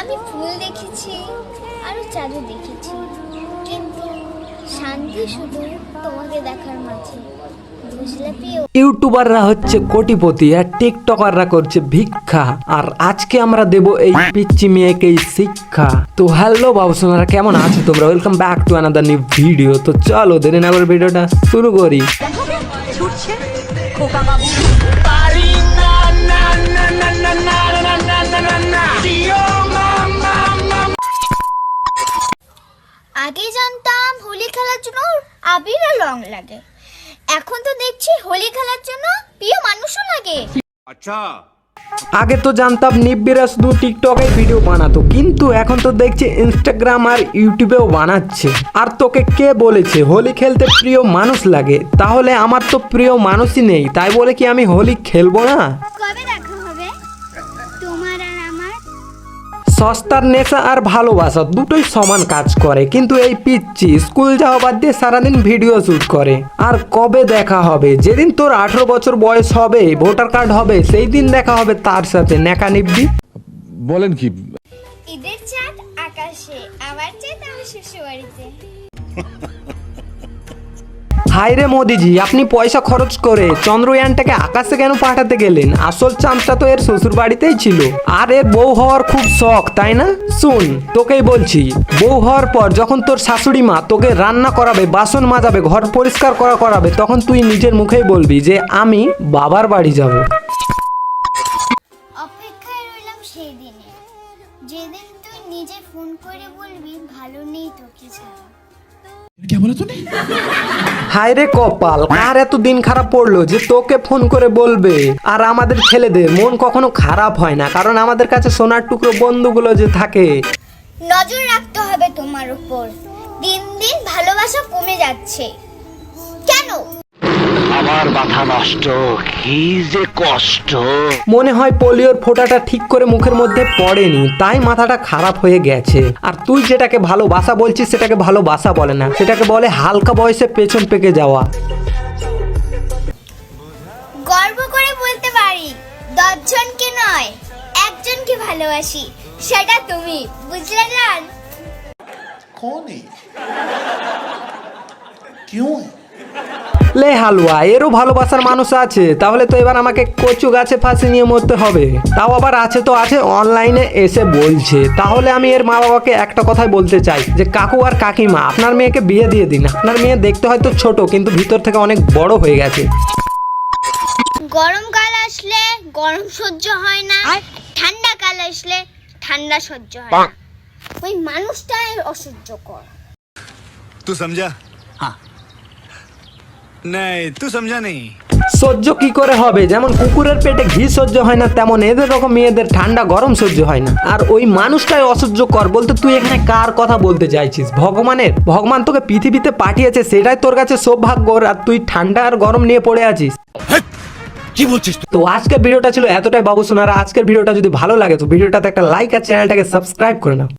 আমি ফুল দেখেছি আর চাঁদও দেখেছি, কিন্তু শান্তি শুধু তোমাকে দেখার মাঝে। বুঝলে প্রিয়? ইউটিউবাররা হচ্ছে কোটিপতি আর টিকটকাররা করছে ভিক্ষা, আর আজকে আমরা দেব এই পিচ্চি মেয়েকে শিক্ষা। তো হ্যালো বাবুসোনারা, কেমন আছো তোমরা? Welcome back to another new video. তো চলো দেরি না করে ভিডিওটা শুরু করি। আগে জানতাম হোলি খেলার জন্য আবির আর রং লাগে, এখন তো দেখছি হোলি খেলার জন্য প্রিয় মানুষও লাগে। আচ্ছা, আগে তো জানতাম নিব্বিরা শুধু টিকটকে ভিডিও বানাতো, কিন্তু এখন তো দেখছি ইনস্টাগ্রাম আর ইউটিউবেও বানাচ্ছে। আর তোকে কে বলেছে হোলি খেলতে প্রিয় মানুষ লাগে? তাহলে আমার তো প্রিয় মানুষই নেই, তাই বলে কি আমি হোলি খেলবো না? কবে দেখা হবে তোমার আর আমার? সস্তার নেশা আর ভালোবাসা দুটোই সমান কাজ করে, কিন্তু এই পিচ্চি স্কুল যাওয়া বাদ দিয়ে সারাদিন ভিডিও শুট করে। আর কবে দেখা হবে? যেদিন তোর 18 বছর বয়স হবে, ভোটার কার্ড হবে, সেই দিন দেখা হবে তার সাথে। নেকা নিব্বি বলেন কি? ঈদের চাঁদ আকাশে, আবার চাঁদ আমার শ্বশুর বাড়িতে। হায়রে মোদিজি, আপনি পয়সা খরচ করে চন্দ্রয়ানটাকে আকাশে কেন পাঠাতে গেলেন? আসল চাঁদটা তো এর শ্বশুর বাড়িতেই ছিল। আর এর বউ হওয়ার খুব শখ, তাই না? শুন, তোকেই বলছি, বউ হওয়ার পর যখন তোর শাশুড়ি মা তোকে রান্না করাবে, বাসন মাজাবে, ঘর পরিষ্কার করাবে, তখন তুই নিজের মুখেই বলবি যে আমি বাবার বাড়ি যাব। অপেক্ষায় রইলাম সেই দিনে, যেদিন তুই নিজে ফোন করে বলবি ভালো নেই তোকে ছাড়া। হায়রে কপাল, আর এত দিন খারাপ পড়লো যে তোকে ফোন করে বলবে। আর আমাদের ছেলেদের মন কখনো খারাপ হয় না, কারণ আমাদের কাছে সোনার টুকরো বন্ধুগুলো যে থাকে। নজর রাখতে হবে তোমার উপর, দিন দিন ভালোবাসা কমে যাচ্ছে। কেন? আমার মাথা নষ্ট, কি যে কষ্ট। মনে হয় পোলিওর ফোঁটাটা ঠিক করে মুখের মধ্যে পড়েনি, তাই মাথাটা খারাপ হয়ে গেছে। আর তুই যেটাকে ভালোবাসা বলছিস সেটাকে ভালোবাসা বলে না, সেটাকে বলে হালকা বয়সে পেছন পেকে যাওয়া। গর্ব করে বলতে পারি 10 জনকে নয়, একজনকে ভালোবাসি, সেটা তুমি। বুঝলে জান? कौन है? क्यों है? লে হালুয়া, এরও ভালোবাসার মানুষ আছে? তাহলে তো এবার আমাকে কচু গাছে ফাঁসি নিয়ে মরতে হবে। তাও আবার আছে তো আছে, অনলাইনে এসে বলছে। তাহলে আমি এর মা বাবাকে একটা কথাই বলতে চাই যে কাকু আর কাকিমা, আপনার মেয়েকে বিয়ে দিয়ে দিন। আপনার মেয়ে দেখতে হয়তো ছোট, কিন্তু ভিতর থেকে অনেক বড় হয়ে গেছে। গরমকাল আসলে গরম সহ্য হয় না, ঠান্ডা কাল আসলে ঠান্ডা সহ্য হয় না। ওই মানুষটাই অসহ্যকর। तू समझा? हाँ नहीं, तू समझा नहीं। সহ্য কি করে হবে? যেমন কুকুরের পেটে ঘি সহ্য হয় না, তেমন এদের রকম মেয়েদের ঠান্ডা গরম সহ্য হয় না। আর ওই মানুষটাই অসহ্যকর বলতে তুই এখানে কার কথা বলতে চাইছিস? ভগবানের? ভগবান তোকে পৃথিবীতে পাঠিয়েছে, সেটাই তোর কাছে সৌভাগ্য, আর তুই ঠান্ডা আর গরম নিয়ে পড়ে আছিস। কি বলছিস? তো আজকের ভিডিওটা ছিল এতটাই বাবু সোনারা। আজকের ভিডিওটা যদি ভালো লাগে তো ভিডিওটাতে একটা লাইক আর চ্যানেলটাকে সাবস্ক্রাইব করে নাও।